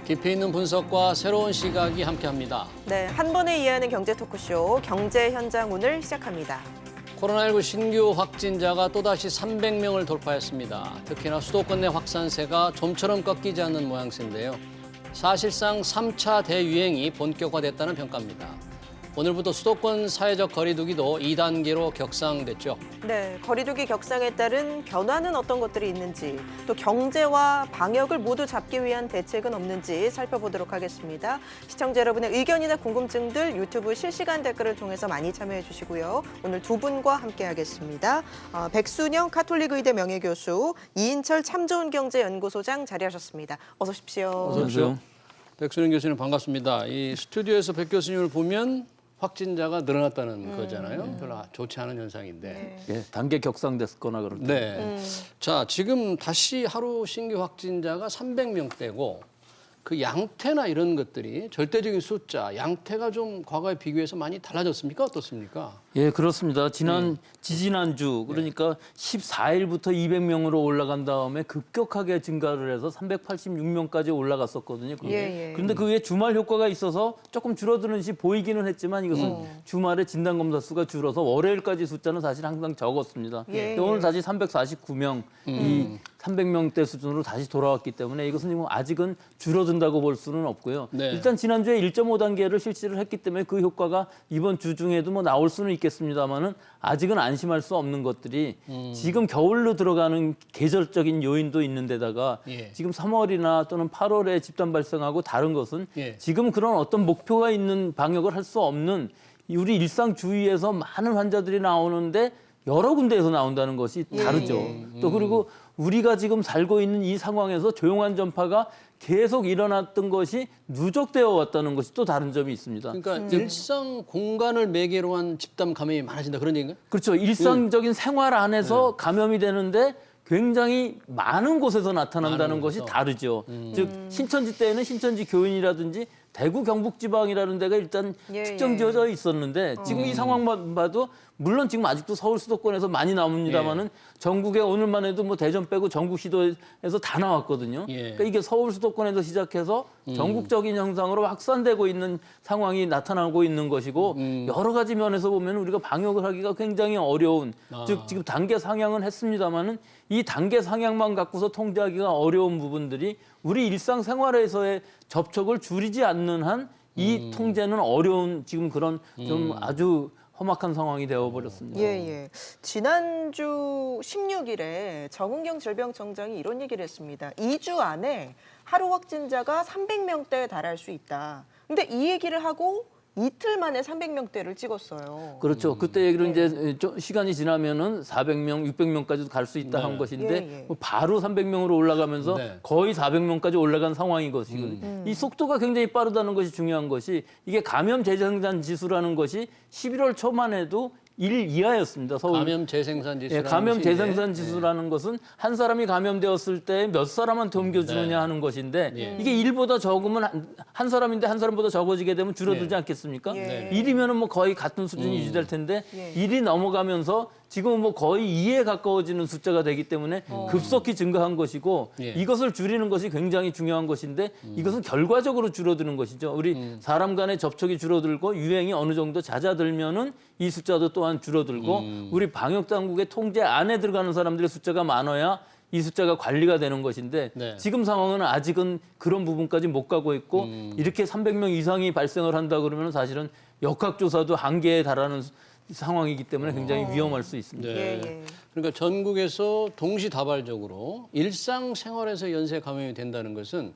깊이 있는 분석과 새로운 시각이 함께합니다. 네, 한 번에 이해하는 경제 토크쇼 경제 현장 오늘 시작합니다. 코로나19 신규 확진자가 또다시 300명을 돌파했습니다. 특히나 수도권 내 확산세가 좀처럼 꺾이지 않는 모양새인데요. 사실상 3차 대유행이 본격화됐다는 평가입니다. 오늘부터 수도권 사회적 거리두기도 2단계로 격상됐죠. 네, 거리두기 격상에 따른 변화는 어떤 것들이 있는지, 또 경제와 방역을 모두 잡기 위한 대책은 없는지 살펴보도록 하겠습니다. 시청자 여러분의 의견이나 궁금증들 유튜브 실시간 댓글을 통해서 많이 참여해 주시고요. 오늘 두 분과 함께하겠습니다. 백순영 카톨릭 의대 명예교수, 이인철 참 좋은 경제연구소장 자리하셨습니다. 어서 오십시오. 어서 오십시오. 백순영 교수님 반갑습니다. 이 스튜디오에서 백 교수님을 보면 확진자가 늘어났다는 거잖아요. 별로 좋지 않은 현상인데. 예, 단계 격상됐거나 그럴 때. 네. 자, 지금 다시 하루 신규 확진자가 300명대고 그 양태나 이런 것들이 절대적인 숫자, 양태가 좀 과거에 비교해서 많이 달라졌습니까? 어떻습니까? 예, 그렇습니다. 지지난주 그러니까 14일부터 200명으로 올라간 다음에 급격하게 증가를 해서 386명까지 올라갔었거든요. 예. 그런데 그 위에 주말 효과가 있어서 조금 줄어드는 시 보이기는 했지만 이것은 주말에 진단검사 수가 줄어서 월요일까지 숫자는 사실 항상 적었습니다. 예. 근데 오늘 다시 349명, 이 300명대 수준으로 다시 돌아왔기 때문에 이것은 지금 아직은 줄어든다고 볼 수는 없고요. 네. 일단 지난주에 1.5단계를 실시를 했기 때문에 그 효과가 이번 주 중에도 뭐 나올 수는 있겠습니다만은 아직은 안심할 수 없는 것들이 지금 겨울로 들어가는 계절적인 요인도 있는 데다가 예. 지금 3월이나 또는 8월에 집단 발생하고 다른 것은 예. 지금 그런 어떤 목표가 있는 방역을 할 수 없는 우리 일상 주위에서 많은 환자들이 나오는데 여러 군데에서 나온다는 것이 다르죠. 또 그리고 우리가 지금 살고 있는 이 상황에서 조용한 전파가 계속 일어났던 것이 누적되어 왔다는 것이 또 다른 점이 있습니다. 그러니까 일상 공간을 매개로 한 집단 감염이 많아진다 그런 얘기인가요? 그렇죠. 일상적인 생활 안에서 감염이 되는데 굉장히 많은 곳에서 나타난다는 많은 것이 곳에서. 다르죠. 즉 신천지 때에는 신천지 교인이라든지 대구 경북 지방이라는 데가 일단 예, 특정 지어져 있었는데 지금 이 상황만 봐도 물론 지금 아직도 서울 수도권에서 많이 나옵니다만은 전국에 오늘만 해도 뭐 대전 빼고 전국 시도에서 다 나왔거든요. 예. 그러니까 이게 서울 수도권에서 시작해서 전국적인 형상으로 확산되고 있는 상황이 나타나고 있는 것이고 여러 가지 면에서 보면 우리가 방역을 하기가 굉장히 어려운 즉 지금 단계 상향은 했습니다만은 이 단계 상향만 갖고서 통제하기가 어려운 부분들이 우리 일상생활에서의 접촉을 줄이지 않는 한 이 통제는 어려운 지금 그런 좀 아주 험악한 상황이 되어버렸습니다. 예. 지난주 16일에 정은경 질병청장이 이런 얘기를 했습니다. 2주 안에 하루 확진자가 300명대에 달할 수 있다. 근데 이 얘기를 하고 이틀 만에 300명대를 찍었어요. 그렇죠. 그때 얘기를 이제 시간이 지나면은 400명, 600명까지도 갈 수 있다 네. 한 것인데 예. 뭐 바로 300명으로 올라가면서 네. 거의 400명까지 올라간 상황인 것이거든요. 이 속도가 굉장히 빠르다는 것이 중요한 것이 이게 감염 재생산 지수라는 것이 11월 초만 해도 1 이하였습니다. 서울 감염 재생산 지수. 예, 감염 재생산 지수라는 것은 한 사람이 감염되었을 때 몇 사람한테 옮겨주느냐 하는 것인데 이게 1보다 적으면 한 사람인데 한 사람보다 적어지게 되면 줄어들지 않겠습니까? 예. 1이면은 뭐 거의 같은 수준이 유지될 텐데 예. 1이 넘어가면서 지금은 뭐 거의 2에 가까워지는 숫자가 되기 때문에 급속히 증가한 것이고 예. 이것을 줄이는 것이 굉장히 중요한 것인데 이것은 결과적으로 줄어드는 것이죠. 우리 사람 간의 접촉이 줄어들고 유행이 어느 정도 잦아들면은 이 숫자도 또한 줄어들고 우리 방역 당국의 통제 안에 들어가는 사람들의 숫자가 많아야 이 숫자가 관리가 되는 것인데 네. 지금 상황은 아직은 그런 부분까지 못 가고 있고 이렇게 300명 이상이 발생을 한다 그러면 사실은 역학조사도 한계에 달하는 상황이기 때문에 굉장히 위험할 수 있습니다. 네. 예. 그러니까 전국에서 동시다발적으로 일상생활에서 연쇄 감염이 된다는 것은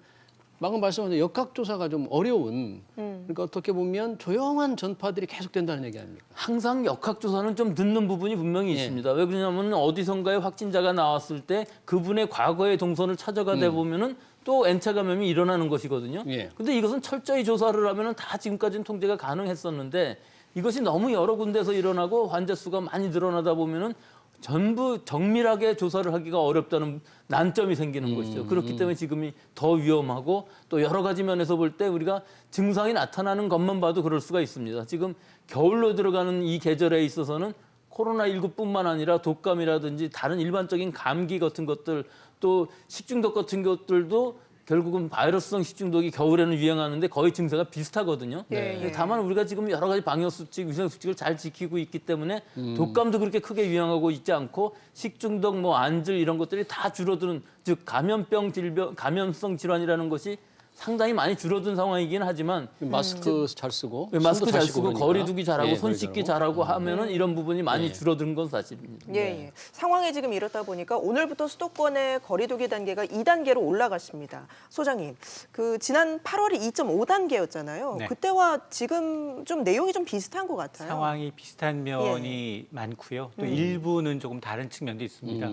방금 말씀하신 역학조사가 좀 어려운 그러니까 어떻게 보면 조용한 전파들이 계속된다는 얘기 아닙니까? 항상 역학조사는 좀 늦는 부분이 분명히 있습니다. 왜 그러냐면 어디선가에 확진자가 나왔을 때 그분의 과거의 동선을 찾아가다 보면은 또 N차 감염이 일어나는 것이거든요. 예. 근데 이것은 철저히 조사를 하면은 다 지금까지는 통제가 가능했었는데 이것이 너무 여러 군데서 일어나고 환자 수가 많이 늘어나다 보면은 전부 정밀하게 조사를 하기가 어렵다는 난점이 생기는 것이죠. 그렇기 때문에 지금이 더 위험하고 또 여러 가지 면에서 볼 때 우리가 증상이 나타나는 것만 봐도 그럴 수가 있습니다. 지금 겨울로 들어가는 이 계절에 있어서는 코로나19뿐만 아니라 독감이라든지 다른 일반적인 감기 같은 것들 또 식중독 같은 것들도 결국은 바이러스성 식중독이 겨울에는 유행하는데 거의 증세가 비슷하거든요. 예. 다만 우리가 지금 여러 가지 방역수칙, 위생수칙을 잘 지키고 있기 때문에 독감도 그렇게 크게 유행하고 있지 않고 식중독, 뭐 안질 이런 것들이 다 줄어드는, 즉 감염성 질환이라는 것이 상당히 많이 줄어든 상황이긴 하지만 마스크 잘 쓰고 마스크 손도 잘 씻고 쓰고 그러니까. 거리 두기 잘하고 예, 손 씻기 잘하고 하면은 이런 부분이 많이 줄어드는 건 사실입니다. 예. 상황이 지금 이렇다 보니까 오늘부터 수도권의 거리두기 단계가 2단계로 올라갔습니다. 소장님, 그 지난 8월이 2.5단계였잖아요. 네. 그때와 지금 좀 내용이 좀 비슷한 것 같아요. 상황이 비슷한 면이 많고요. 또 일부는 조금 다른 측면도 있습니다.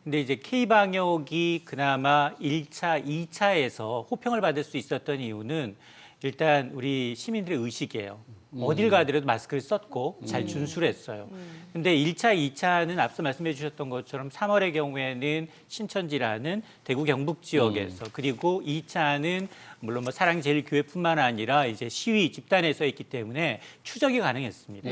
근데 이제 K방역이 그나마 1차, 2차에서 호평을 받을 수 있었던 이유는 일단 우리 시민들의 의식이에요. 어딜 가더라도 마스크를 썼고 잘 준수를 했어요. 근데 1차, 2차는 앞서 말씀해 주셨던 것처럼 3월의 경우에는 신천지라는 대구 경북 지역에서 그리고 2차는 물론 뭐 사랑제일교회뿐만 아니라 이제 시위 집단에서 했기 때문에 추적이 가능했습니다.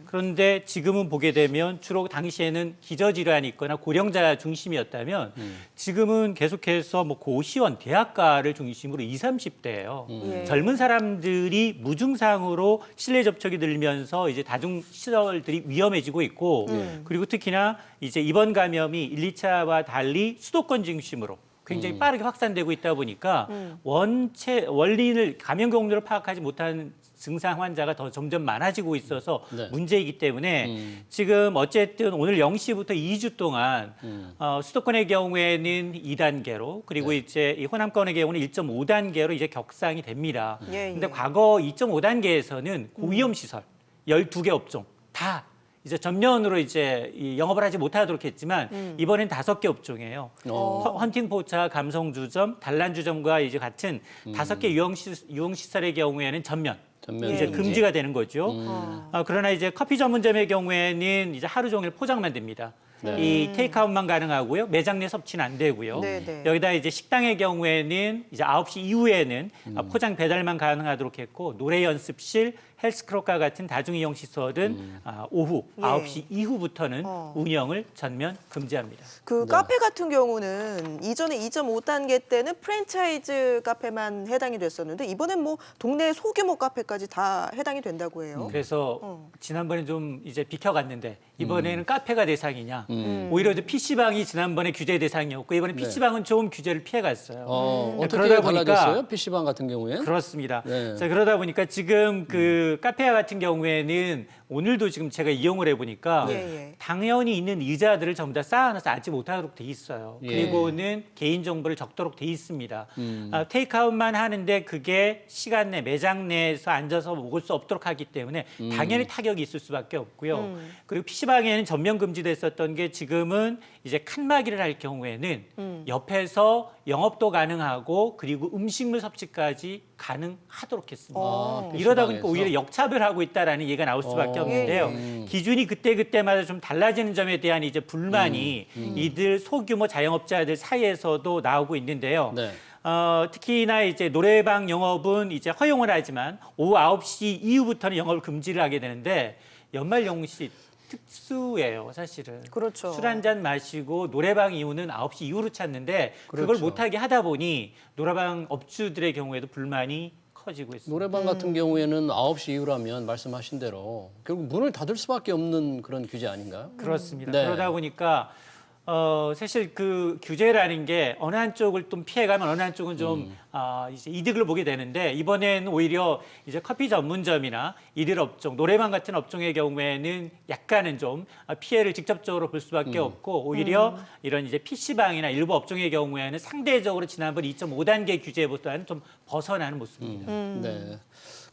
그런데 지금은 보게 되면 주로 당시에는 기저질환이 있거나 고령자 중심이었다면 지금은 계속해서 뭐 고시원, 대학가를 중심으로 20, 30대예요. 예. 젊은 사람들이 무증상으로 실내 접촉이 늘면서 이제 다중 시설들이 위험해지고 있고 그리고 특히나 이제 이번 감염이 1, 2차와 달리 수도권 중심으로 굉장히 빠르게 확산되고 있다 보니까 원인을 감염 경로를 파악하지 못하는 증상 환자가 더 점점 많아지고 있어서 네. 문제이기 때문에 지금 어쨌든 오늘 0시부터 2주 동안 수도권의 경우에는 2단계로 그리고 이제 이 호남권의 경우는 1.5단계로 이제 격상이 됩니다. 근데 과거 2.5단계에서는 고위험 시설 12개 업종 다 이제 전면으로 이제 이 영업을 하지 못하도록 했지만 이번엔 5개 업종이에요. 헌팅포차, 감성주점, 단란주점과 이제 같은 5개 유흥시설의 경우에는 전면 이제 금지가 되는 거죠. 그러나 이제 커피 전문점의 경우에는 이제 하루 종일 포장만 됩니다. 이 테이크아웃만 가능하고요. 매장 내 섭취는 안 되고요. 여기다 이제 식당의 경우에는 이제 9시 이후에는 포장 배달만 가능하도록 했고 노래 연습실, 헬스클럽과 같은 다중이용 시설은 오후 9시 이후부터는 운영을 전면 금지합니다. 그 카페 같은 경우는 이전에 2.5단계 때는 프랜차이즈 카페만 해당이 됐었는데 이번엔 뭐 동네 소규모 카페까지 다 해당이 된다고 해요. 그래서 지난번에 좀 이제 비켜갔는데 이번에는 카페가 대상이냐. 오히려 PC방이 지난번에 규제 대상이었고 이번에 PC방은 좀 규제를 피해갔어요. 어떻게 그러다 보니까 달라졌어요? PC방 같은 경우에는? 그렇습니다. 네. 자, 그러다 보니까 지금 그 카페 같은 경우에는 오늘도 지금 제가 이용을 해보니까 당연히 있는 의자들을 전부 다 쌓아놔서 앉지 못하도록 돼 있어요. 그리고는 개인정보를 적도록 돼 있습니다. 테이크아웃만 하는데 그게 시간 내 매장 내에서 앉아서 먹을 수 없도록 하기 때문에 당연히 타격이 있을 수밖에 없고요. 그리고 PC방에는 전면 금지됐었던 게 지금은 이제 칸막이를 할 경우에는 옆에서 영업도 가능하고 그리고 음식물 섭취까지 가능하도록 했습니다. 이러다 보니까 오히려 역차별하고 있다라는 얘기가 나올 수밖에 없는데요. 기준이 그때그때마다 좀 달라지는 점에 대한 이제 불만이 이들 소규모 자영업자들 사이에서도 나오고 있는데요. 네. 특히나 이제 노래방 영업은 이제 허용을 하지만 오후 9시 이후부터는 영업을 금지를 하게 되는데 연말 연시 특수예요, 사실은. 그렇죠. 술 한 잔 마시고 노래방 이후는 9시 이후로 찾는데 그걸 그렇죠. 못하게 하다 보니 노래방 업주들의 경우에도 불만이 커지고 있습니다. 노래방 같은 경우에는 9시 이후라면 말씀하신 대로 결국 문을 닫을 수밖에 없는 그런 규제 아닌가요? 그렇습니다. 네. 그러다 보니까 사실 그 규제라는 게 어느 한쪽을 좀 피해가면 어느 한쪽은 좀 이제 이득을 보게 되는데 이번에는 오히려 이제 커피 전문점이나 일일 업종, 노래방 같은 업종의 경우에는 약간은 좀 피해를 직접적으로 볼 수밖에 없고 오히려 이런 이제 PC방이나 일부 업종의 경우에는 상대적으로 지난번 2.5단계 규제보다는 좀 벗어나는 모습입니다. 네.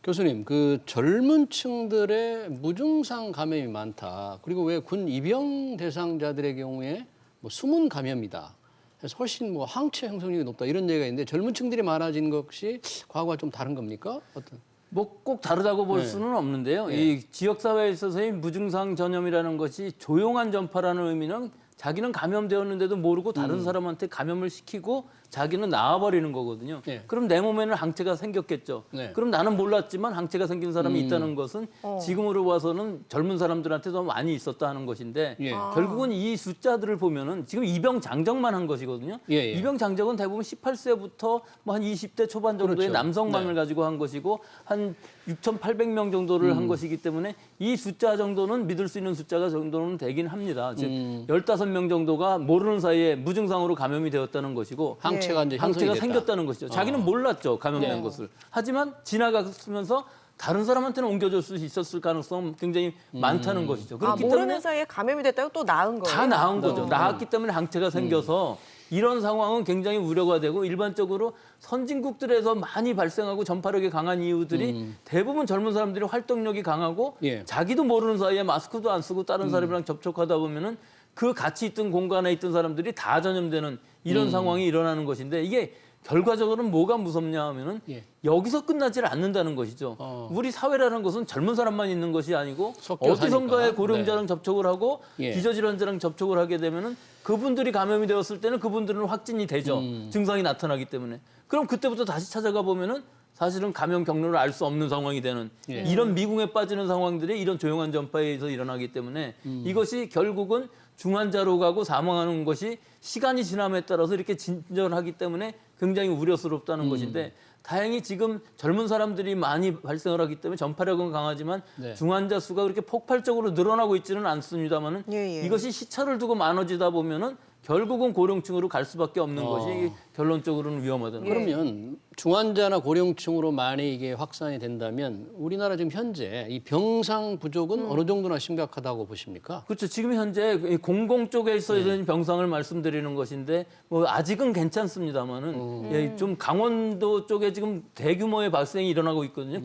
교수님, 그 젊은 층들의 무증상 감염이 많다. 그리고 왜 군 입영 대상자들의 경우에 뭐 숨은 감염이다. 그래서 훨씬 뭐 항체 형성력이 높다 이런 얘기가 있는데 젊은 층들이 많아진 것이 과거와 좀 다른 겁니까? 어떤? 뭐 꼭 다르다고 볼 네. 수는 없는데요. 이 지역 사회에 있어서의 무증상 전염이라는 것이 조용한 전파라는 의미는 자기는 감염되었는데도 모르고 다른 사람한테 감염을 시키고 자기는 나아버리는 거거든요. 예. 그럼 내 몸에는 항체가 생겼겠죠. 네. 그럼 나는 몰랐지만 항체가 생긴 사람이 있다는 것은 지금으로 봐서는 젊은 사람들한테 더 많이 있었다 하는 것인데 예. 결국은 이 숫자들을 보면은 지금 입영 장정만 한 것이거든요. 예, 예. 입영 장정은 대부분 18세부터 뭐 한 20대 초반 정도의 그렇죠. 남성만을 네. 가지고 한 것이고 한 6,800명 정도를 한 것이기 때문에 이 숫자 정도는 믿을 수 있는 숫자가 정도는 되긴 합니다. 즉 15명 정도가 모르는 사이에 무증상으로 감염이 되었다는 것이고 항체가 이제 형성이 항체가 됐다. 생겼다는 것이죠. 자기는 몰랐죠, 감염된 것을. 하지만 지나가면서 다른 사람한테는 옮겨줄 수 있었을 가능성 굉장히 많다는 것이죠. 그렇기 모르는 때문에 사이에 감염이 됐다가 또 나은 거예요? 다 나은 거죠. 나았기 때문에 항체가 생겨서 이런 상황은 굉장히 우려가 되고 일반적으로 선진국들에서 많이 발생하고 전파력이 강한 이유들이 대부분 젊은 사람들이 활동력이 강하고 예. 자기도 모르는 사이에 마스크도 안 쓰고 다른 사람이랑 접촉하다 보면은 그 같이 있던 공간에 있던 사람들이 다 전염되는 이런 상황이 일어나는 것인데 이게 결과적으로는 뭐가 무섭냐 하면은 예. 여기서 끝나질 않는다는 것이죠. 우리 사회라는 것은 젊은 사람만 있는 것이 아니고 섞여 어디선가에 사니까. 고령자랑 네. 접촉을 하고 예. 기저질환자랑 접촉을 하게 되면은 그분들이 감염이 되었을 때는 그분들은 확진이 되죠. 증상이 나타나기 때문에. 그럼 그때부터 다시 찾아가 보면은 사실은 감염 경로를 알 수 없는 상황이 되는 예. 이런 미궁에 빠지는 상황들이 이런 조용한 전파에 의해서 일어나기 때문에 이것이 결국은 중환자로 가고 사망하는 것이 시간이 지남에 따라서 이렇게 진전하기 때문에 굉장히 우려스럽다는 것인데 다행히 지금 젊은 사람들이 많이 발생을 하기 때문에 전파력은 강하지만 네. 중환자 수가 그렇게 폭발적으로 늘어나고 있지는 않습니다만은 예, 예. 이것이 시차를 두고 많아지다 보면은 결국은 고령층으로 갈 수밖에 없는 것이 결론적으로는 위험하다는 거죠. 그러면 중환자나 고령층으로 많이 이게 확산이 된다면 우리나라 지금 현재 이 병상 부족은 어느 정도나 심각하다고 보십니까? 그렇죠. 지금 현재 공공 쪽에서 병상을 말씀드리는 것인데 뭐 아직은 괜찮습니다만은 예, 좀 강원도 쪽에 지금 대규모의 발생이 일어나고 있거든요.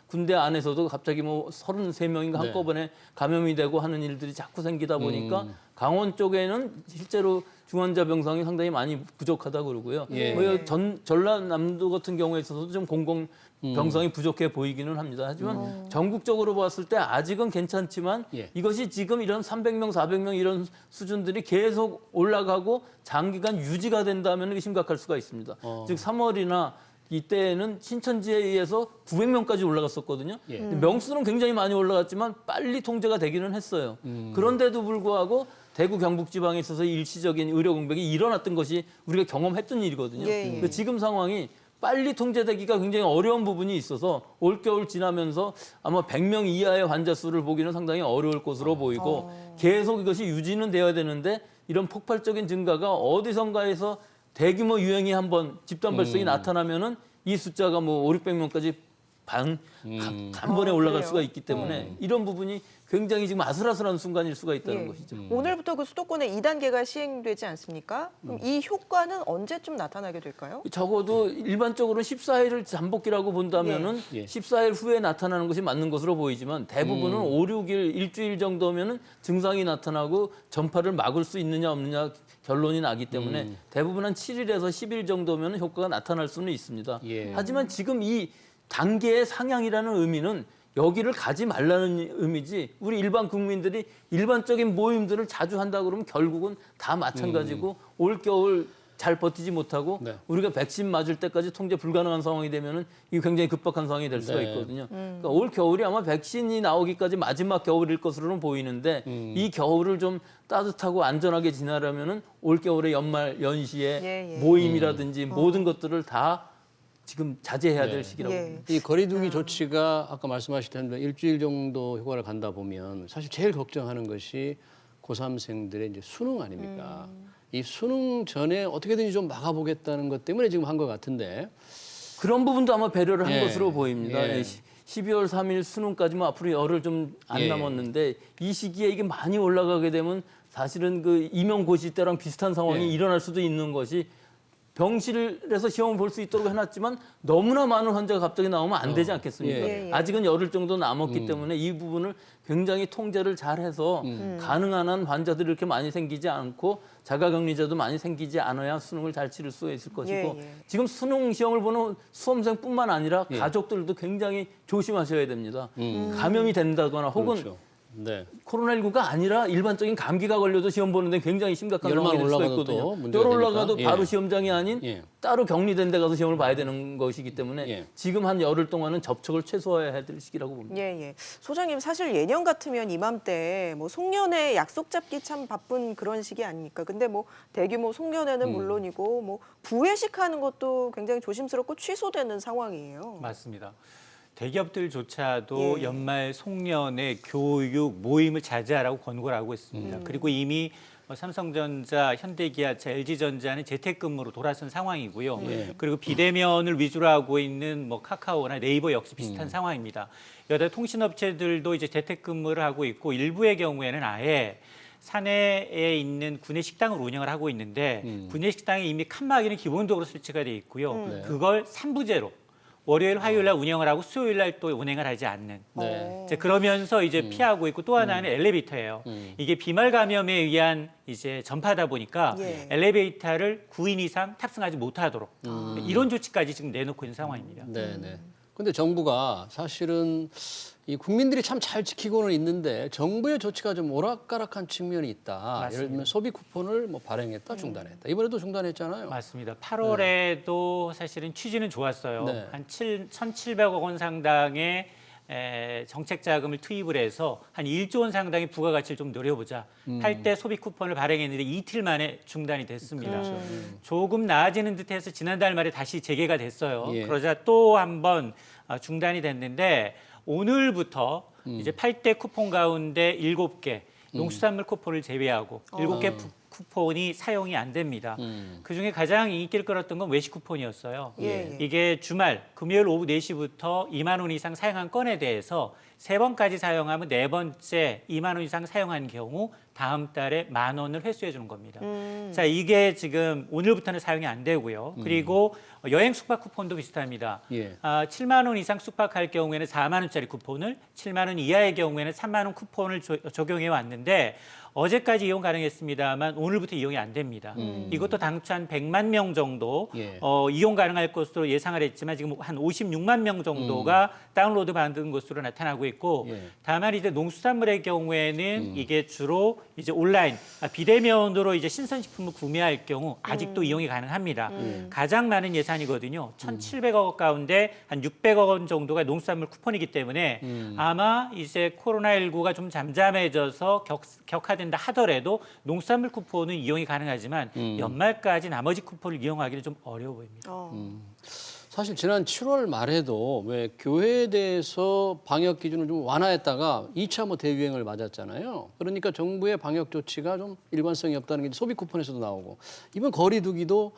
군대 안에서도 갑자기 뭐 33명인가 한꺼번에 감염이 되고 하는 일들이 자꾸 생기다 보니까 강원 쪽에는 실제로 중환자 병상이 상당히 많이 부족하다 그러고요. 예. 뭐 전라남도 같은 경우에 있어서도 좀 공공 병상이 부족해 보이기는 합니다. 하지만 전국적으로 봤을 때 아직은 괜찮지만 예. 이것이 지금 이런 300명, 400명 이런 수준들이 계속 올라가고 장기간 유지가 된다면 이게 심각할 수가 있습니다. 즉 3월이나 이때는 신천지에 의해서 900명까지 올라갔었거든요. 예. 명수는 굉장히 많이 올라갔지만 빨리 통제가 되기는 했어요. 그런데도 불구하고 대구 경북 지방에 있어서 일시적인 의료 공백이 일어났던 것이 우리가 경험했던 일이거든요. 예, 예. 지금 상황이 빨리 통제되기가 굉장히 어려운 부분이 있어서 올겨울 지나면서 아마 100명 이하의 환자 수를 보기는 상당히 어려울 것으로 보이고 계속 이것이 유지는 돼야 되는데 이런 폭발적인 증가가 어디선가에서 대규모 유행이 한번 집단 발생이 나타나면은 이 숫자가 뭐 5, 600명까지 단번에 올라갈 그래요? 수가 있기 때문에 이런 부분이 굉장히 지금 아슬아슬한 순간일 수가 있다는 예. 것이죠. 오늘부터 그 수도권의 2단계가 시행되지 않습니까? 그럼 이 효과는 언제쯤 나타나게 될까요? 적어도 일반적으로 14일을 잠복기라고 본다면은 예. 14일 후에 나타나는 것이 맞는 것으로 보이지만 대부분은 5, 6일, 일주일 정도면은 증상이 나타나고 전파를 막을 수 있느냐 없느냐 결론이 나기 때문에 대부분 한 7일에서 10일 정도면 효과가 나타날 수는 있습니다. 예. 하지만 지금 이 단계의 상향이라는 의미는 여기를 가지 말라는 의미지 우리 일반 국민들이 일반적인 모임들을 자주 한다 그러면 결국은 다 마찬가지고 올겨울 잘 버티지 못하고 네. 우리가 백신 맞을 때까지 통제 불가능한 상황이 되면은 이게 굉장히 급박한 상황이 될 수가 네. 있거든요. 그러니까 올 겨울이 아마 백신이 나오기까지 마지막 겨울일 것으로는 보이는데 이 겨울을 좀 따뜻하고 안전하게 지나려면은 올 겨울의 연말 연시에 예, 예. 모임이라든지 모든 것들을 다 지금 자제해야 될 네. 시기라고 예. 봅니다. 이 거리두기 조치가 아까 말씀하셨던 일주일 정도 효과를 간다 보면 사실 제일 걱정하는 것이 고3생들의 이제 수능 아닙니까? 이 수능 전에 어떻게든지 좀 막아보겠다는 것 때문에 지금 한 것 같은데 그런 부분도 아마 배려를 한 예. 것으로 보입니다. 예. 12월 3일 수능까지만 앞으로 열흘 좀 안 예. 남았는데 이 시기에 이게 많이 올라가게 되면 사실은 그 임용고시 때랑 비슷한 상황이 예. 일어날 수도 있는 것이 병실에서 시험을 볼 수 있도록 해놨지만 너무나 많은 환자가 갑자기 나오면 안 되지 않겠습니까? 예, 예. 아직은 열흘 정도 남았기 때문에 이 부분을 굉장히 통제를 잘해서 가능한 한 환자들이 이렇게 많이 생기지 않고 자가격리자도 많이 생기지 않아야 수능을 잘 치를 수 있을 것이고 예. 지금 수능 시험을 보는 수험생뿐만 아니라 예. 가족들도 굉장히 조심하셔야 됩니다. 감염이 된다거나 혹은 그렇죠. 네. 코로나19가 아니라 일반적인 감기가 걸려도 시험 보는데 굉장히 심각한 열만 상황이 될 수가 올라가도 또 있거든요. 문제가 열 올라가도 되니까. 바로 예. 시험장이 아닌 예. 따로 격리된 데 가서 시험을 봐야 되는 것이기 때문에 예. 지금 한 열흘 동안은 접촉을 최소화해야 될 시기라고 봅니다. 예, 예. 소장님 사실 예년 같으면 이맘때 뭐 송년회 약속 잡기 참 바쁜 그런 시기 아닙니까? 근데 뭐 대규모 송년회는 물론이고 뭐 부회식하는 것도 굉장히 조심스럽고 취소되는 상황이에요. 맞습니다. 대기업들조차도 예. 연말 송년회 교육 모임을 자제하라고 권고를 하고 있습니다. 그리고 이미 삼성전자, 현대기아차, LG전자는 재택근무로 돌아선 상황이고요. 예. 그리고 비대면을 위주로 하고 있는 뭐 카카오나 네이버 역시 비슷한 상황입니다. 여러 통신업체들도 이제 재택근무를 하고 있고 일부의 경우에는 아예 사내에 있는 구내 식당을 운영을 하고 있는데 구내 식당에 이미 칸막이는 기본적으로 설치가 돼 있고요. 네. 그걸 3부제로 월요일, 화요일 날 운영을 하고 수요일 날 또 운행을 하지 않는. 네. 이제 그러면서 이제 피하고 있고 또 하나는 엘리베이터예요. 이게 비말 감염에 의한 이제 전파다 보니까 예. 엘리베이터를 9인 이상 탑승하지 못하도록 이런 조치까지 지금 내놓고 있는 상황입니다. 네, 네. 근데 정부가 사실은 이 국민들이 참 잘 지키고는 있는데 정부의 조치가 좀 오락가락한 측면이 있다. 맞습니다. 예를 들면 소비 쿠폰을 뭐 발행했다, 중단했다. 이번에도 중단했잖아요. 맞습니다. 8월에도 사실은 취지는 좋았어요. 네. 한 1,700억 원 상당의 정책 자금을 투입을 해서 한 1조 원 상당의 부가가치를 좀 노려보자 할 때 소비 쿠폰을 발행했는데 이틀 만에 중단이 됐습니다. 조금 나아지는 듯해서 지난달 말에 다시 재개가 됐어요. 예. 그러자 또 한 번 중단이 됐는데 오늘부터 이제 8대 쿠폰 가운데 7개 농수산물 쿠폰을 제외하고 7개 쿠폰이 사용이 안 됩니다. 그중에 가장 인기를 끌었던 건 외식 쿠폰이었어요. 예. 이게 주말 금요일 오후 4시부터 2만 원 이상 사용한 건에 대해서 3번까지 사용하면 4번째 2만 원 이상 사용한 경우 다음 달에 10,000원을 회수해 주는 겁니다. 자, 이게 지금 오늘부터는 사용이 안 되고요. 그리고 여행 숙박 쿠폰도 비슷합니다. 예. 7만 원 이상 숙박할 경우에는 4만 원짜리 쿠폰을, 7만 원 이하의 경우에는 3만 원 쿠폰을 적용해 왔는데 어제까지 이용 가능했습니다만 오늘부터 이용이 안 됩니다. 이것도 당초 한 100만 명 정도 예. 이용 가능할 것으로 예상을 했지만 지금 한 56만 명 정도가 다운로드 받은 것으로 나타나고 있고 예. 다만 이제 농수산물의 경우에는 이게 주로 이제 온라인 비대면으로 이제 신선식품을 구매할 경우 아직도 이용이 가능합니다. 가장 많은 예산이거든요. 1,700억 가운데 한 600억 원 정도가 농수산물 쿠폰이기 때문에 아마 이제 코로나19가 좀 잠잠해져서 격화된다 하더라도 농수산물 쿠폰은 이용이 가능하지만 연말까지 나머지 쿠폰을 이용하기는 좀 어려워 보입니다. 사실 지난 7월 말에도 왜 교회에 대해서 방역 기준을 좀 완화했다가 2차 뭐 대유행을 맞았잖아요. 그러니까 정부의 방역 조치가 좀 일관성이 없다는 게 소비 쿠폰에서도 나오고 이번 거리 두기도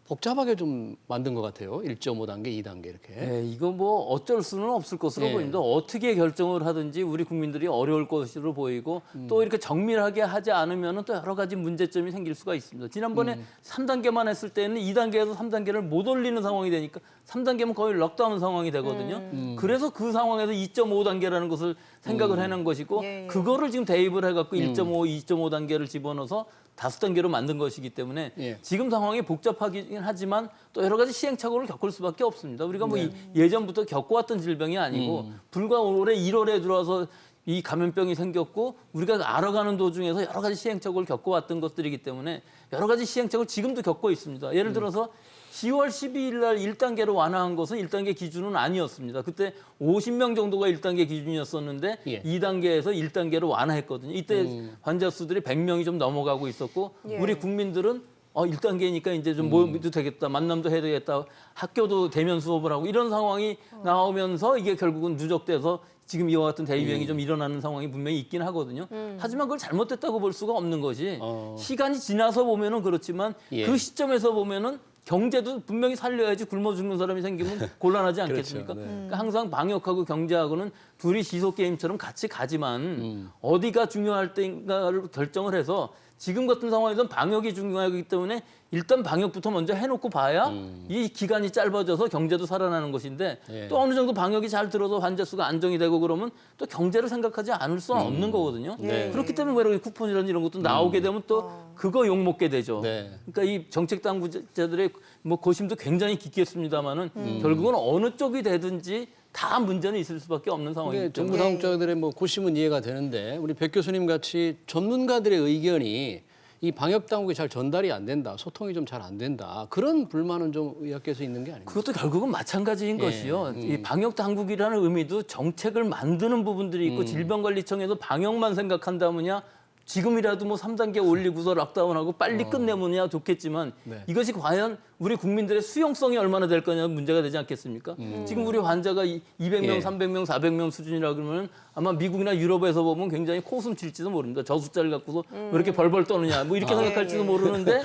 복잡하게 좀 만든 것 같아요. 1.5단계, 2단계 이렇게. 네, 이거 뭐 어쩔 수는 없을 것으로 예. 보입니다. 어떻게 결정을 하든지 우리 국민들이 어려울 것으로 보이고 또 이렇게 정밀하게 하지 않으면 또 여러 가지 문제점이 생길 수가 있습니다. 지난번에 3단계만 했을 때는 2단계에서 3단계를 못 올리는 상황이 되니까 3단계면 거의 록다운 상황이 되거든요. 그래서 그 상황에서 2.5단계라는 것을 생각을 해낸 것이고 예, 예. 그거를 지금 대입을 해갖고 1.5, 2.5단계를 집어넣어서 5단계로 만든 것이기 때문에 예. 지금 상황이 복잡하긴 하지만 또 여러 가지 시행착오를 겪을 수밖에 없습니다. 우리가 뭐 예전부터 겪어왔던 질병이 아니고 불과 올해 1월에 들어와서 이 감염병이 생겼고 우리가 알아가는 도중에서 여러 가지 시행착오를 겪어왔던 것들이기 때문에 여러 가지 시행착오를 지금도 겪고 있습니다. 예를 들어서 10월 12일 날 1단계로 완화한 것은 1단계 기준은 아니었습니다. 그때 50명 정도가 1단계 기준이었었는데 예. 2단계에서 1단계로 완화했거든요. 이때 환자 수들이 100명이 좀 넘어가고 있었고 예. 우리 국민들은 1단계니까 이제 좀 모여도 되겠다. 만남도 해야 되겠다. 학교도 대면 수업을 하고 이런 상황이 나오면서 이게 결국은 누적돼서 지금 이와 같은 대유행이 좀 일어나는 상황이 분명히 있긴 하거든요. 하지만 그걸 잘못됐다고 볼 수가 없는 것이 시간이 지나서 보면은 그렇지만 예. 그 시점에서 보면은 경제도 분명히 살려야지 굶어 죽는 사람이 생기면 곤란하지 않겠습니까? 그렇죠. 네. 그러니까 항상 방역하고 경제하고는 둘이 시소 게임처럼 같이 가지만 어디가 중요할 때인가를 결정을 해서 지금 같은 상황에서는 방역이 중요하기 때문에 일단 방역부터 먼저 해놓고 봐야 이 기간이 짧아져서 경제도 살아나는 것인데 예. 또 어느 정도 방역이 잘 들어서 환자 수가 안정이 되고 그러면 또 경제를 생각하지 않을 수는 없는 거거든요. 네. 그렇기 때문에 왜 이렇게 쿠폰이라는 이런 것도 나오게 되면 또 그거 욕먹게 되죠. 네. 그러니까 이 정책 당국자들의 뭐 고심도 굉장히 깊겠습니다만은 결국은 어느 쪽이 되든지 다 문제는 있을 수밖에 없는 상황이기 이게 정부 때문에. 당국자들의 뭐 고심은 이해가 되는데 우리 백 교수님 같이 전문가들의 의견이 이 방역 당국에 잘 전달이 안 된다, 소통이 좀 잘 안 된다 그런 불만은 좀 의학계에서 있는 게 아닙니까? 그것도 결국은 마찬가지인 것이요. 이 방역 당국이라는 의미도 정책을 만드는 부분들이 있고 질병관리청에서 방역만 생각한다면야 지금이라도 뭐 3단계 올리고서 락다운하고 빨리 끝내면야 좋겠지만 네. 이것이 과연 우리 국민들의 수용성이 얼마나 될 거냐 문제가 되지 않겠습니까? 지금 우리 환자가 200명, 예. 300명, 400명 수준이라 그러면 아마 미국이나 유럽에서 보면 굉장히 코웃음 칠지도 모릅니다. 저 숫자를 갖고서 왜 이렇게 벌벌 떠느냐 뭐 이렇게 생각할지도 모르는데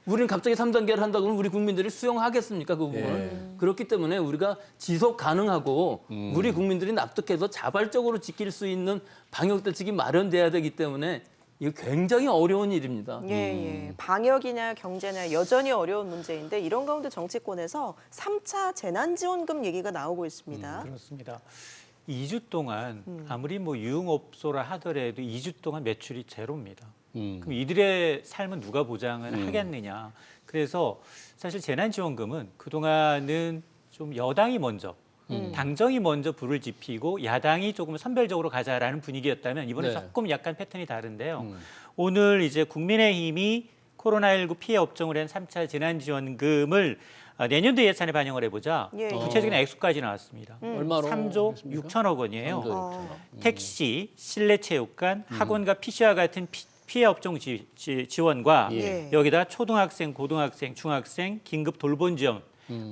우리는 갑자기 3단계를 한다 그러면 우리 국민들이 수용하겠습니까? 그 부분을. 그렇기 때문에 우리가 지속 가능하고 우리 국민들이 납득해서 자발적으로 지킬 수 있는 방역 대책이 마련돼야 되기 때문에 이거 굉장히 어려운 일입니다. 예. 방역이나 경제나 여전히 어려운 문제인데 이런 가운데 정치권에서 3차 재난지원금 얘기가 나오고 있습니다. 그렇습니다. 2주 동안 아무리 뭐 유흥업소라 하더라도 2주 동안 매출이 제로입니다. 그럼 이들의 삶은 누가 보장을 하겠느냐. 그래서 사실 재난지원금은 그동안은 좀 여당이 먼저 당정이 먼저 불을 지피고 야당이 조금 선별적으로 가자라는 분위기였다면 이번에 네. 조금 약간 패턴이 다른데요. 오늘 이제 국민의힘이 코로나19 피해 업종을 한 3차 재난지원금을 내년도 예산에 반영을 해보자 예. 구체적인 액수까지 나왔습니다. 얼마로 3조 하겠습니까? 6천억 원이에요. 3조 6천억. 어. 택시, 실내체육관, 학원과 PC와 같은 피해 업종 지원과 예. 여기다 초등학생, 고등학생, 중학생 긴급 돌봄 지원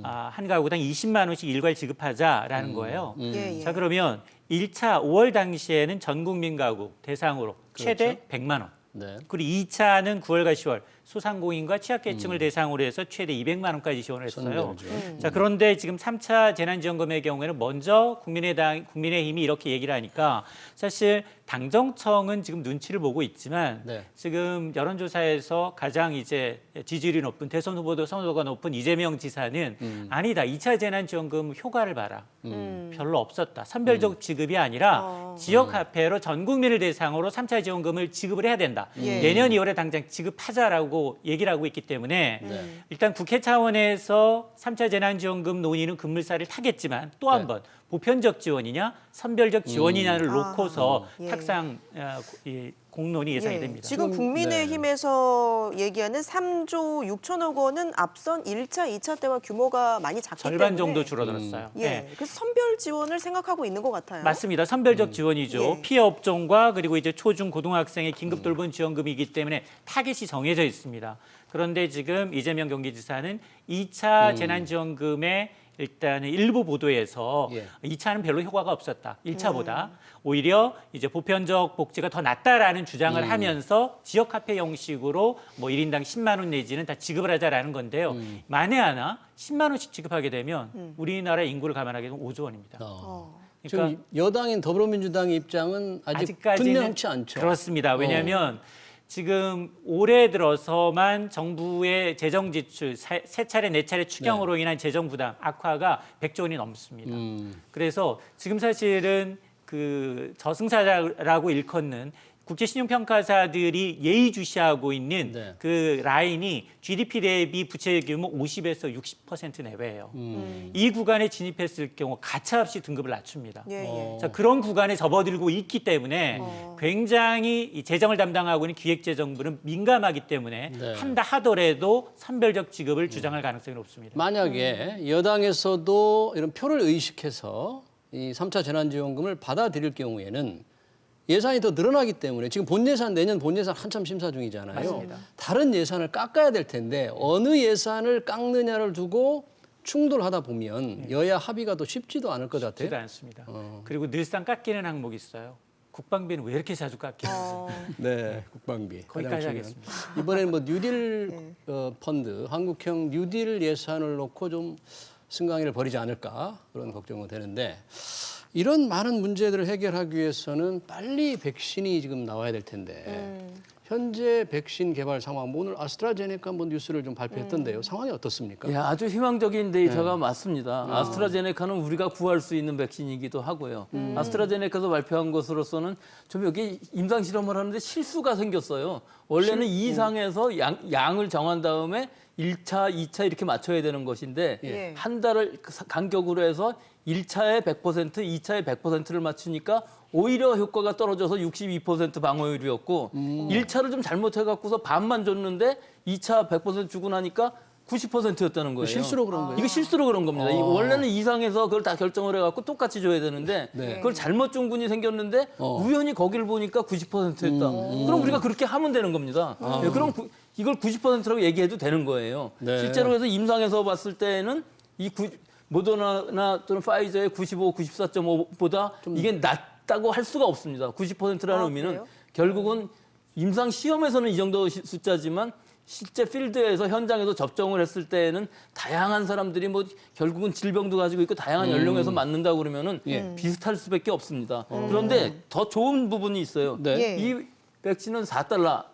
한 가구당 20만 원씩 일괄 지급하자라는 거예요. 예. 자 그러면 1차 5월 당시에는 전 국민 가구 대상으로 최대 100만 원. 네. 그리고 2차는 9월과 10월 소상공인과 취약계층을 대상으로 해서 최대 200만 원까지 지원을 했어요. 선별죠. 자 그런데 지금 3차 재난지원금의 경우에는 먼저 국민의힘이 이렇게 얘기를 하니까 사실 당정청은 지금 눈치를 보고 있지만 네. 지금 여론조사에서 가장 이제 지지율이 높은 대선 후보도 선호도가 높은 이재명 지사는 아니다 2차 재난지원금 효과를 봐라 별로 없었다 선별적 지급이 아니라 지역화폐로 전 국민을 대상으로 3차 지원금을 지급을 해야 된다 예. 내년 2월에 당장 지급하자라고 얘기를 하고 있기 때문에 네. 일단 국회 차원에서 3차 재난지원금 논의는 급물살을 타겠지만 또 한 번 보편적 지원이냐 선별적 지원이냐를 놓고서 예. 탁상 이 공론이 예상이 예. 됩니다. 지금 국민의힘에서 얘기하는 3조 6천억 원은 앞선 1차, 2차 때와 규모가 많이 작기 절반 때문에 정도 줄어들었어요. 예. 네. 그래서 선별 지원을 생각하고 있는 것 같아요. 맞습니다. 선별적 지원이죠. 예. 피해 업종과 그리고 이제 초중 고등학생의 긴급 돌봄 지원금이기 때문에 타겟이 정해져 있습니다. 그런데 지금 이재명 경기지사는 2차 재난지원금의 일단은 일부 보도에서 예. 2차는 별로 효과가 없었다. 1차보다 오히려 이제 보편적 복지가 더 낫다라는 주장을 하면서 지역화폐 형식으로 뭐 1인당 10만 원 내지는 다 지급을 하자라는 건데요. 만에 하나 10만 원씩 지급하게 되면 우리나라 인구를 감안하게 되면 5조 원입니다. 그러니까 지금 여당인 더불어민주당의 입장은 아직 아직까지는 분명치 않죠. 그렇습니다. 왜냐하면 지금 올해 들어서만 정부의 재정 지출 세 차례 네 차례 추경으로 인한 재정 부담 악화가 100조 원이 넘습니다. 그래서 지금 사실은 그 저승사자라고 일컫는 국제신용평가사들이 예의주시하고 있는 네. 그 라인이 GDP 대비 부채 규모 50에서 60% 내외예요. 이 구간에 진입했을 경우 가차없이 등급을 낮춥니다. 예, 예. 자, 그런 구간에 접어들고 있기 때문에 굉장히 이 재정을 담당하고 있는 기획재정부는 민감하기 때문에 네. 한다 하더라도 선별적 지급을 주장할 가능성이 높습니다. 만약에 여당에서도 이런 표를 의식해서 이 3차 재난지원금을 받아들일 경우에는 예산이 더 늘어나기 때문에 지금 내년 본 예산 한참 심사 중이잖아요. 맞습니다. 다른 예산을 깎아야 될 텐데 어느 예산을 깎느냐를 두고 충돌하다 보면 여야 합의가 더 쉽지도 않을 것 쉽지도 같아요. 않습니다. 그리고 늘상 깎이는 항목이 있어요. 국방비는 왜 이렇게 자주 깎이는지 네, 국방비. 거기까지 가장 하겠습니다. 중요한. 이번에는 뭐 뉴딜 펀드, 한국형 뉴딜 예산을 놓고 좀 승강이를 벌이지 않을까 그런 걱정은 되는데 이런 많은 문제들을 해결하기 위해서는 빨리 백신이 지금 나와야 될 텐데 현재 백신 개발 상황, 오늘 아스트라제네카 한번 뉴스를 좀 발표했던데요. 상황이 어떻습니까? 예, 아주 희망적인 데이터가 맞습니다. 아스트라제네카는 우리가 구할 수 있는 백신이기도 하고요. 아스트라제네카에서 발표한 것으로서는 좀 여기 임상 실험을 하는데 실수가 생겼어요. 원래는 2상에서 양을 정한 다음에 1차, 2차 이렇게 맞춰야 되는 것인데 예. 한 달을 간격으로 해서 1차에 100%, 2차에 100%를 맞추니까 오히려 효과가 떨어져서 62% 방어율이었고 1차를 좀 잘못해갖고서 반만 줬는데 2차 100% 주고 나니까 90%였다는 거예요. 실수로 그런 거예요? 이거 실수로 그런 겁니다. 이거 원래는 이상해서 그걸 다 결정을 해갖고 똑같이 줘야 되는데 네. 그걸 잘못 준 분이 생겼는데 우연히 거기를 보니까 90%였다. 그럼 우리가 그렇게 하면 되는 겁니다. 예, 그럼 이걸 90%라고 얘기해도 되는 거예요. 네. 실제로 그래서 임상에서 봤을 때는 모더나나 또는 파이저의 95, 94.5보다 이게 낮다고 할 수가 없습니다. 90%라는 의미는 그래요? 결국은 임상 시험에서는 이 정도 숫자지만 실제 필드에서 현장에서 접종을 했을 때에는 다양한 사람들이 뭐 결국은 질병도 가지고 있고 다양한 연령에서 맞는다고 그러면은 비슷할 수밖에 없습니다. 그런데 더 좋은 부분이 있어요. 네. 예. 이 백신은 $4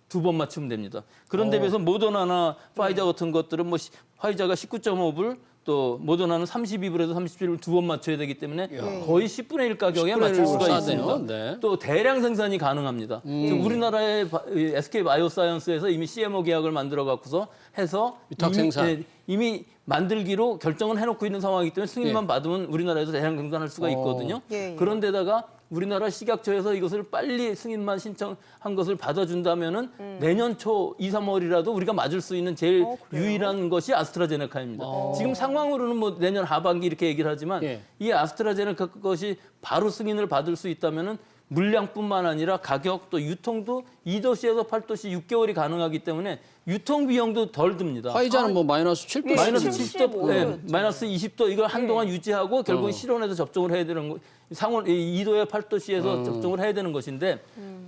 두 번 맞추면 됩니다. 그런데 비해서 모더나나 파이자 같은 것들은 뭐 화이자가 19.5불 또 모더나는 32불에서 37불 두 번 맞춰야 되기 때문에 거의 10분의 1 가격에 10분의 맞출 1 수가 싸네요. 있습니다. 네. 또 대량 생산이 가능합니다. 지금 우리나라의 SK 바이오사이언스에서 이미 CMO 계약을 만들어 갖고서 해서 위탁 생산. 이미 만들기로 결정을 해놓고 있는 상황이기 때문에 승인만 받으면 우리나라에서 대량 생산할 수가 있거든요. 예, 예. 그런데다가 우리나라 식약처에서 이것을 빨리 승인만 신청한 것을 받아준다면은 내년 초 2, 3월이라도 우리가 맞을 수 있는 제일 그래요? 유일한 것이 아스트라제네카입니다. 지금 상황으로는 뭐 내년 하반기 이렇게 얘기를 하지만 예. 이 아스트라제네카 것이 바로 승인을 받을 수 있다면은 물량뿐만 아니라 가격 또 유통도 2도시에서 8도시 6개월이 가능하기 때문에 유통 비용도 덜 듭니다. 화이자는 뭐 마이너스 7%. 마이너스 75 70도, 네, 였죠. 마이너스 20도 이걸 한동안 유지하고 결국은 실온에서 접종을 해야 되는 거. 상온 2도에 8도씨에서 접종을 해야 되는 것인데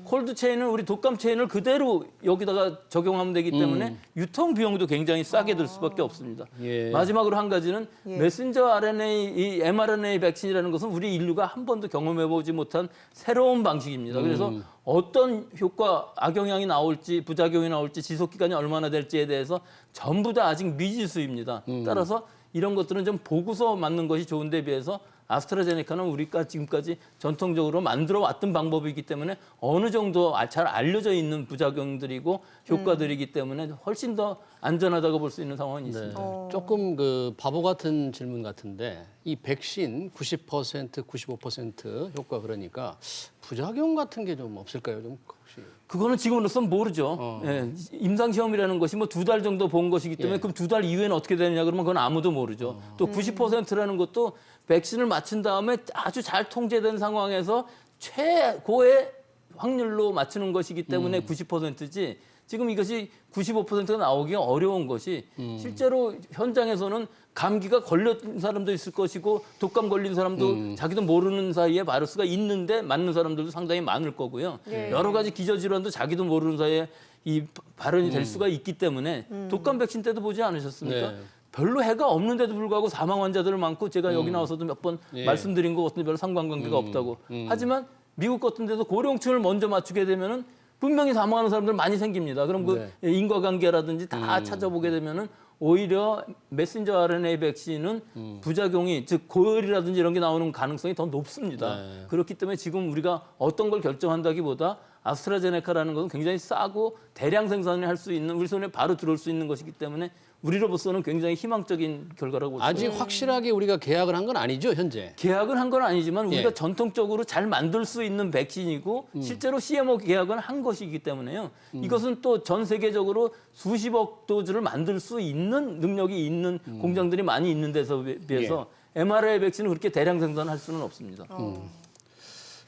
콜드 체인은 우리 독감 체인을 그대로 여기다가 적용하면 되기 때문에 유통 비용도 굉장히 싸게 들 수밖에 없습니다. 예. 마지막으로 한 가지는 메신저 RNA, 이 mRNA 백신이라는 것은 우리 인류가 한 번도 경험해보지 못한 새로운 방식입니다. 그래서 어떤 효과, 악영향이 나올지, 부작용이 나올지, 지속 기간이 얼마나 될지에 대해서 전부 다 아직 미지수입니다. 따라서 이런 것들은 좀 보고서 맞는 것이 좋은데 비해서 아스트라제네카는 우리가 지금까지 전통적으로 만들어 왔던 방법이기 때문에 어느 정도 잘 알려져 있는 부작용들이고 효과들이기 때문에 훨씬 더 안전하다고 볼 수 있는 상황이 있습니다. 조금 그 바보 같은 질문 같은데 이 백신 90%, 95% 효과 그러니까 부작용 같은 게 좀 없을까요? 좀 혹시. 그거는 지금으로서는 모르죠. 예, 임상시험이라는 것이 뭐 2달 정도 본 것이기 때문에 예. 그럼 2달 이후에는 어떻게 되느냐 그러면 그건 아무도 모르죠. 또 90%라는 것도 백신을 맞춘 다음에 아주 잘 통제된 상황에서 최고의 확률로 맞추는 것이기 때문에 90%지 지금 이것이 95%가 나오기가 어려운 것이 실제로 현장에서는 감기가 걸린 사람도 있을 것이고 독감 걸린 사람도 자기도 모르는 사이에 바이러스가 있는데 맞는 사람들도 상당히 많을 거고요. 여러 가지 기저질환도 자기도 모르는 사이에 이 발현이 될 수가 있기 때문에 독감 백신 때도 보지 않으셨습니까? 네. 별로 해가 없는데도 불구하고 사망 환자들 많고 제가 여기 나와서도 몇 번 예. 말씀드린 것 같은데 별로 상관관계가 없다고. 하지만 미국 같은 데서 고령층을 먼저 맞추게 되면은 분명히 사망하는 사람들 많이 생깁니다. 그럼 그 인과관계라든지 다 찾아보게 되면은 오히려 메신저 RNA 백신은 부작용이 즉 고열이라든지 이런 게 나오는 가능성이 더 높습니다. 네. 그렇기 때문에 지금 우리가 어떤 걸 결정한다기보다 아스트라제네카라는 것은 굉장히 싸고 대량 생산을 할 수 있는 우리 손에 바로 들어올 수 있는 것이기 때문에 우리로서는 굉장히 희망적인 결과라고 볼 수 아직 있습니다. 확실하게 우리가 계약을 한 건 아니죠, 현재. 계약은 한 건 아니지만 우리가 예. 전통적으로 잘 만들 수 있는 백신이고 실제로 CMO 계약은 한 것이기 때문에요. 이것은 또 전 세계적으로 수십억 도즈를 만들 수 있는 능력이 있는 공장들이 많이 있는 데서 비해서 mRNA 백신은 그렇게 대량 생산할 수는 없습니다.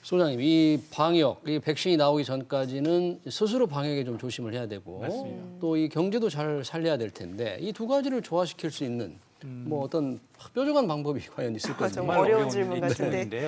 소장님, 이 방역, 이 백신이 나오기 전까지는 스스로 방역에 좀 조심을 해야 되고 또 이 경제도 잘 살려야 될 텐데 이 두 가지를 조화시킬 수 있는 뭐 어떤 뾰족한 방법이 과연 있을까요? 좀 어려운 질문 같은데. 질문인데요.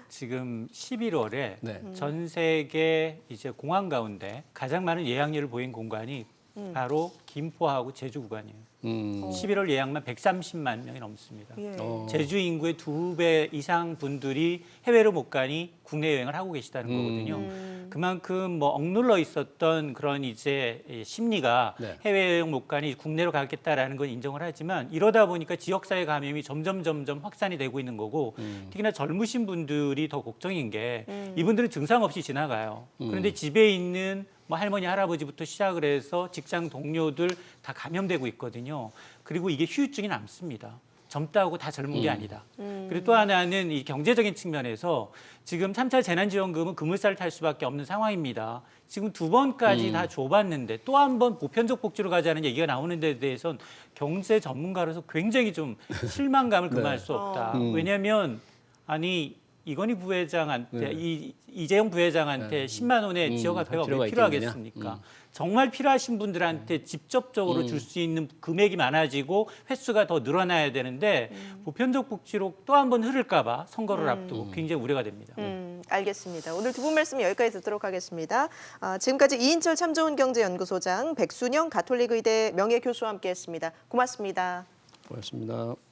지금 11월에 네. 전 세계 이제 공항 가운데 가장 많은 예약률을 보인 공간이 바로 김포하고 제주 구간이에요. 11월 예약만 130만 명이 넘습니다. 예. 제주 인구의 2배 이상 분들이 해외로 못 가니 국내 여행을 하고 계시다는 거거든요. 그만큼 뭐 억눌러 있었던 그런 이제 심리가 네. 해외 여행 못 가니 국내로 가겠다라는 건 인정을 하지만 이러다 보니까 지역사회 감염이 점점 확산이 되고 있는 거고 특히나 젊으신 분들이 더 걱정인 게 이분들은 증상 없이 지나가요. 그런데 집에 있는 뭐 할머니 할아버지부터 시작을 해서 직장 동료들 다 감염되고 있거든요. 그리고 이게 후유증이 남습니다. 젊다고 다 젊은 게 아니다. 그리고 또 하나는 이 경제적인 측면에서 지금 3차 재난지원금은 그물살을 탈 수밖에 없는 상황입니다. 지금 2번까지 다 줘봤는데 또 한 번 보편적 복지로 가자는 얘기가 나오는 데 대해서는 경제 전문가로서 굉장히 좀 실망감을 금할 수 없다. 왜냐하면 아니 이건희 부회장한테 이재용 부회장한테 10만 원의 지역화폐가 필요가 왜 필요하겠습니까? 정말 필요하신 분들한테 직접적으로 줄 수 있는 금액이 많아지고 횟수가 더 늘어나야 되는데 보편적 복지로 또 한 번 흐를까 봐 선거를 앞두고 굉장히 우려가 됩니다. 알겠습니다. 오늘 두 분 말씀 여기까지 듣도록 하겠습니다. 지금까지 이인철 참 좋은 경제연구소장, 백순영 가톨릭 의대 명예교수와 함께했습니다. 고맙습니다. 고맙습니다.